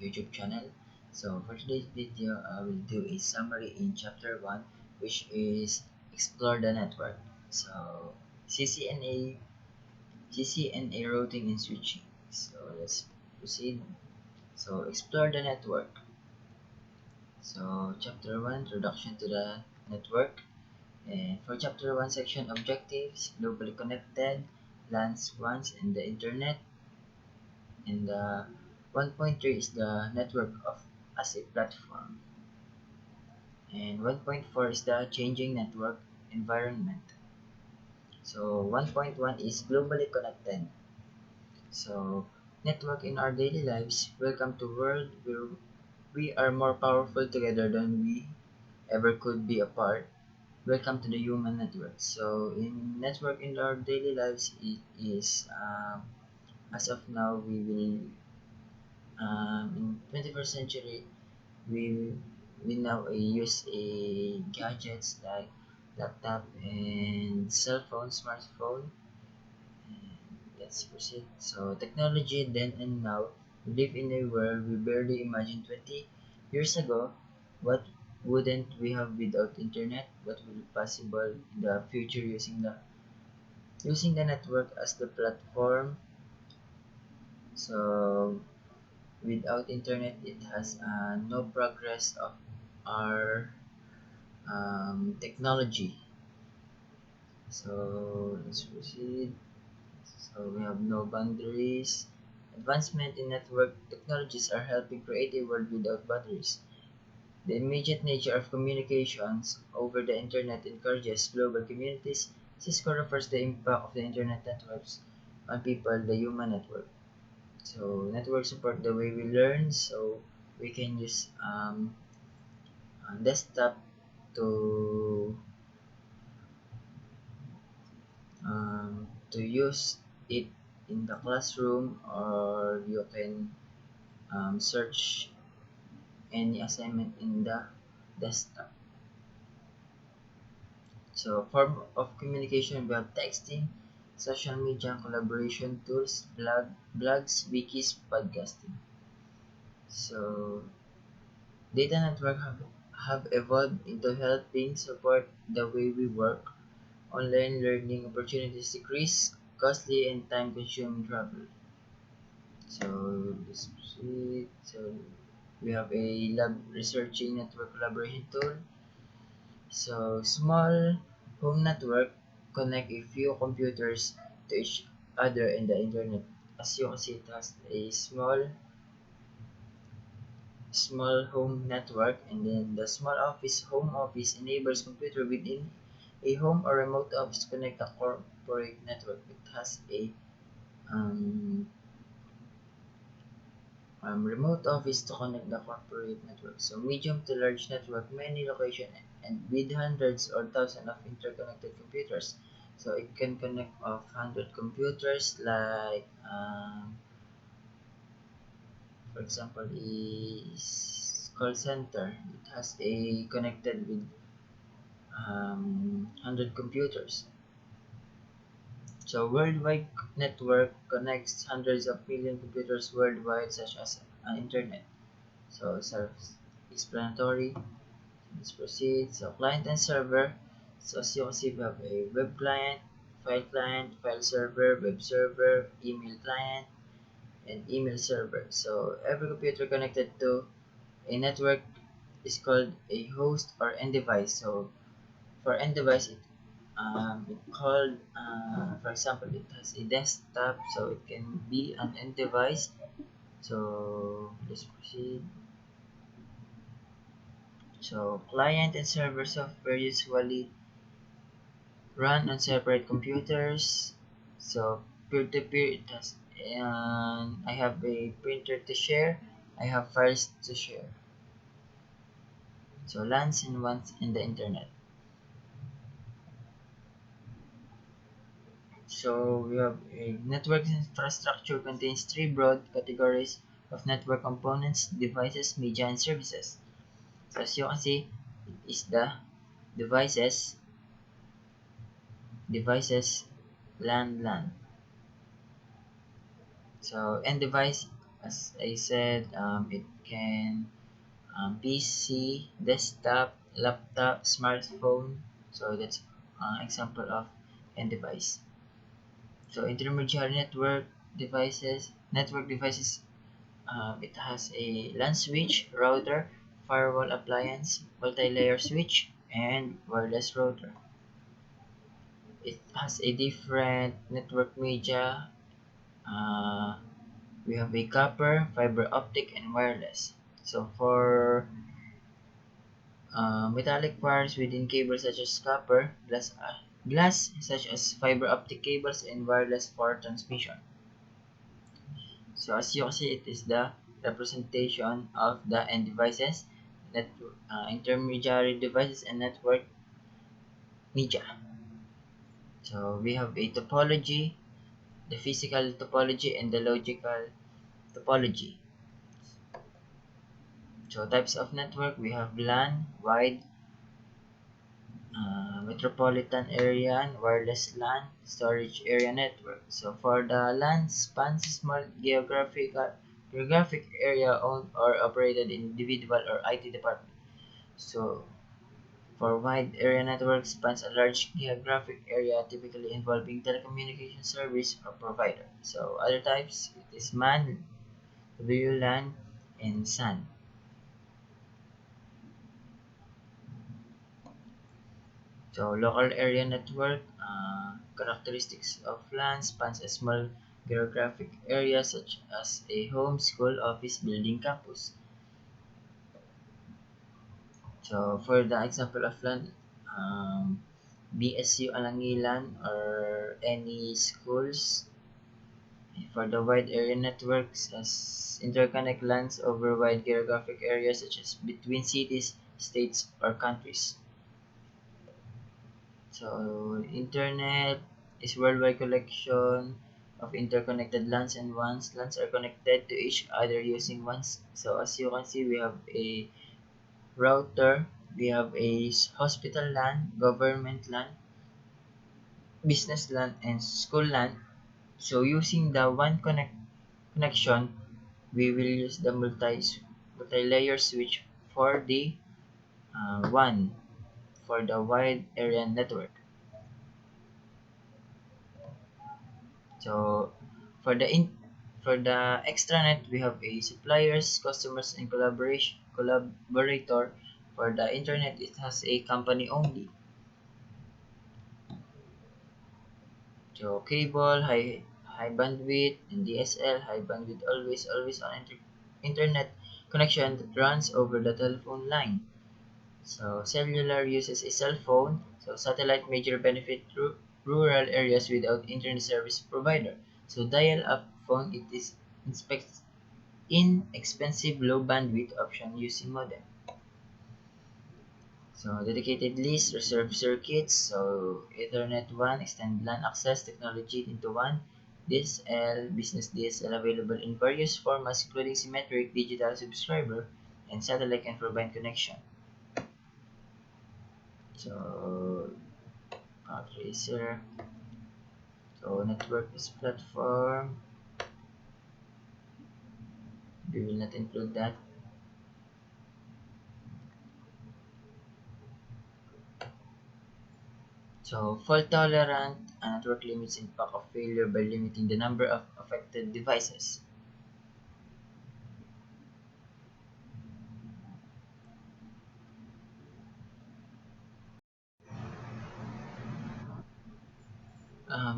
YouTube channel. So for today's video, I will do a summary in chapter 1, which is explore the network. So CCNA, CCNA routing and switching. So let's proceed. So explore the network. So chapter 1, introduction to the network. And for chapter 1 section, objectives, globally connected, LANs, WANs, and the internet. And 1.3 is the network of as a platform. And 1.4 is the changing network environment. So 1.1 is globally connected. So network in our daily lives. Welcome to world where we are more powerful together than we ever could be apart. Welcome to the human network. So in network in our daily lives, it is as of now we will in 21st century we we now use a gadgets like laptop and cell phone, smartphone. And let's proceed. So technology then and now, we live in a world we barely imagined 20 years ago. What wouldn't we have without internet? What will be possible in the future using the network as the platform? So without internet, it has no progress of our technology. So let's proceed. So we have no boundaries. Advancement in network technologies are helping create a world without boundaries. The immediate nature of communications over the internet encourages global communities. Cisco refers to the impact of the internet networks on people, the human network. So networks support the way we learn, so we can use desktop to use it in the classroom, or you can search any assignment in the desktop. So form of communication, we have texting, social media, collaboration tools, blogs, wikis, podcasting. So data network have evolved into helping support the way we work. Online learning opportunities decrease costly and time-consuming travel. So let's proceed. So we have a lab researching network collaboration tool. So small home network connect a few computers to each other in the internet. As you can see, it has a small home network, and then the small office home office enables computer within a home or remote office to connect a corporate network. It has a um, remote office to connect the corporate network. So medium to large network, many locations and with hundreds or thousands of interconnected computers. So it can connect of 100 computers, like for example is call center. It has a connected with 100 computers. So worldwide network connects hundreds of million computers worldwide, such as an internet. So self-explanatory. Let's proceed. So client and server. So as you can see, we have a web client, file server, web server, email client, and email server. So every computer connected to a network is called a host or end device. So for end device, it called for example, it has a desktop, so it can be an end device. So let's proceed. So client and server software usually run on separate computers. So peer-to-peer, it has, and I have a printer to share, I have files to share. So LANs and WANs in the internet. So we have a network infrastructure contains three broad categories of network components: devices, media, and services. So as you can see, it is the devices, devices, LAN. So end device, as I said, it can PC, desktop, laptop, smartphone. So that's example of end device. So intermediary network devices, it has a LAN switch, router, firewall appliance, multi-layer switch, and wireless router. It has a different network media. Uh, we have a copper, fiber optic, and wireless. So for metallic wires within cables such as copper, glass such as fiber optic cables, and wireless for transmission. So as you can see, it is the representation of the end devices, intermediary devices, and network media. So we have a topology, the physical topology, and the logical topology. So types of network, we have LAN, wide, metropolitan area, and wireless LAN, storage area network. So for the LAN, spans a small geographic area owned or operated in individual or IT department. So for wide area network, spans a large geographic area typically involving telecommunication service or provider. So other types, it is MAN, WLAN, and SAN. So local area network, characteristics of LAN spans a small geographic area such as a home, school, office, building, campus. So for the example of LAN, BSU Alangilan or any schools. For the wide area networks, as interconnect LANs over wide geographic areas such as between cities, states, or countries. So internet is worldwide collection of interconnected LANs and WANs. LANs are connected to each other using WANs. So as you can see, we have a router, we have a hospital LAN, government LAN, business LAN, and school LAN. So using the connection, we will use the multi-layer switch for the WAN for the wide area network. So for for the extranet, we have a suppliers, customers, and collaborator. For the internet, it has a company only. So cable, high bandwidth, and DSL, high bandwidth, always on internet connection that runs over the telephone line. So cellular uses a cell phone. So satellite major benefit rural areas without internet service provider. So dial-up phone, it is inexpensive low bandwidth option using modem. So dedicated list, reserved circuits. So Ethernet 1, extend LAN access technology into one. DSL, business DSL available in various formats including symmetric, digital subscriber, and satellite can provide connection. So tracer. So network is platform. We will not include that. So fault tolerant network limits impact of failure by limiting the number of affected devices.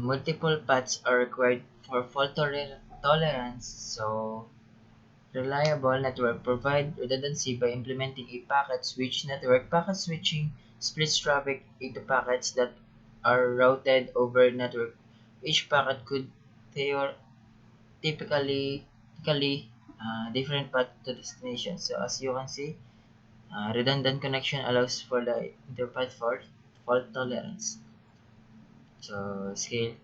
Multiple paths are required for tolerance. So reliable network provide redundancy by implementing a packet switch network. Packet switching splits traffic into packets that are routed over network. Each packet could theo- typically different path to destination. So as you can see, redundant connection allows for the interpath fault tolerance. So scalable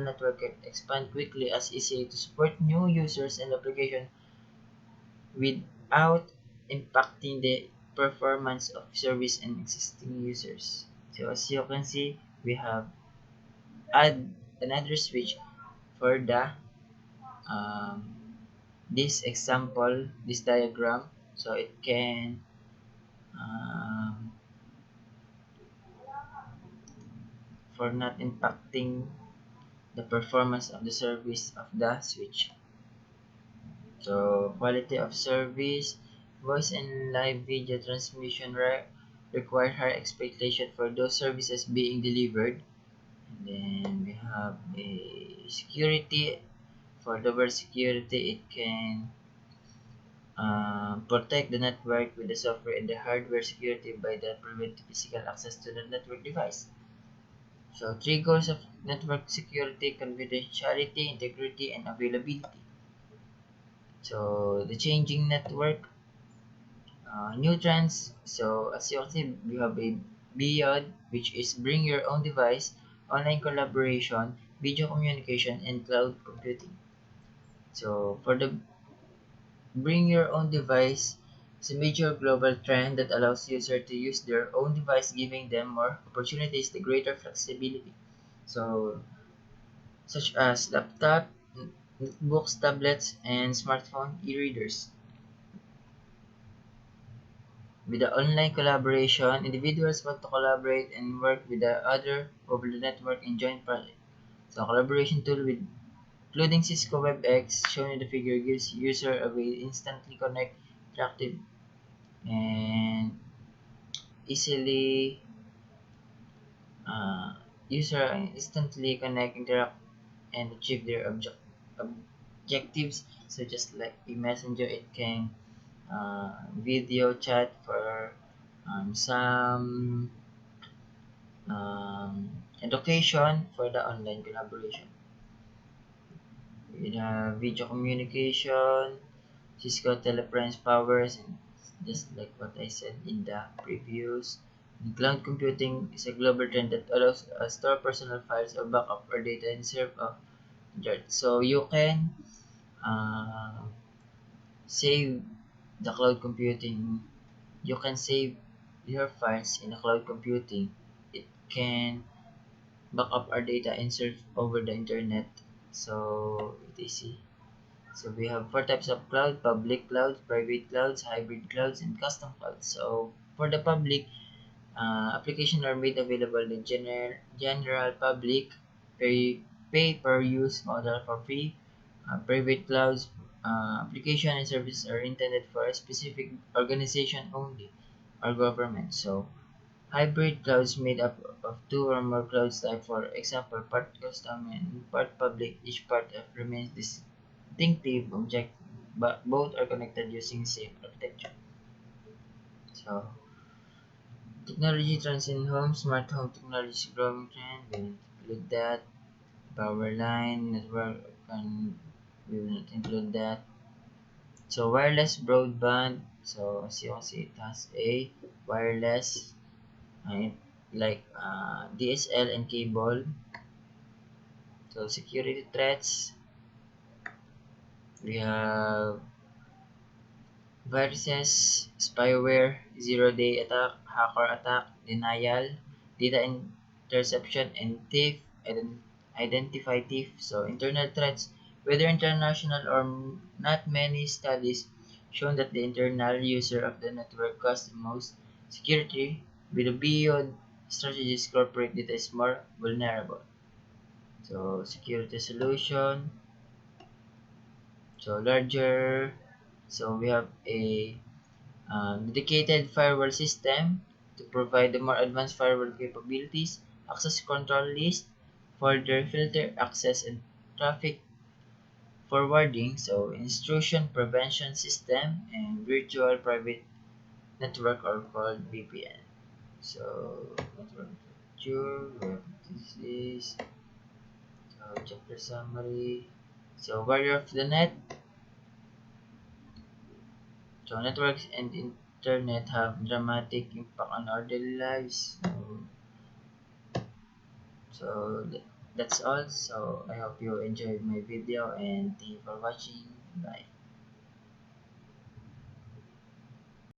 network can expand quickly as easy to support new users and application without impacting the performance of service and existing users. So as you can see, we have add another switch for the um, this example, this diagram, so it can for not impacting the performance of the service of the switch. So quality of service, voice and live video transmission require high expectation for those services being delivered. And then we have a security. For the security, it can protect the network with the software and the hardware security by the prevent physical access to the network device. So three goals of network security: confidentiality, integrity, and availability. So the changing network, new trends. So as you can see, we have a beyond, which is bring your own device, online collaboration, video communication, and cloud computing. So for the bring your own device, is a major global trend that allows users to use their own device, giving them more opportunities, the greater flexibility. So such as laptop, notebooks, tablets, and smartphone e-readers. With the online collaboration, individuals want to collaborate and work with the other over the network in joint projects. So collaboration tool with including Cisco WebEx, shown in the figure, gives user a way to instantly connect, interactive, and easily uh, user instantly connect, interact, and achieve their objectives. So just like a messenger, it can video chat for some education for the online collaboration. With video communication, Cisco Telepresence powers, and just like what I said in the previous. Cloud computing is a global trend that allows us to store personal files or backup or data and serve a so you can uh, save the cloud computing. You can save your files in the cloud computing. It can back up our data and serve over the internet. So etc. So we have four types of cloud: public clouds, private clouds, hybrid clouds, and custom clouds. So for the public, applications are made available to general public, pay per use model for free. Private clouds application and services are intended for a specific organization only or government. So hybrid clouds made up of two or more clouds type, for example, part custom and part public. Each part remains distinctive object, but both are connected using same architecture. So technology trends in home, smart home technology is a growing trend. We will include that. Power line, network, and we will not include that. So wireless broadband. So as you can see, it has a wireless, like DSL and cable. So security threats, we have viruses, spyware, zero-day attack, hacker attack, denial, data interception, and thief, identify thief. So internet threats, whether international or not, many studies shown that the internal user of the network cause the most security. With the beyond strategies, corporate data is more vulnerable. So security solution, so larger. So we have a dedicated firewall system to provide the more advanced firewall capabilities, access control list, further filter access and traffic forwarding, so intrusion prevention system, and virtual private network or called VPN. So network architecture, we have this is chapter summary. So barrier of the net. So networks and internet have dramatic impact on our daily lives. So that's all. So I hope you enjoyed my video and thank you for watching. Bye.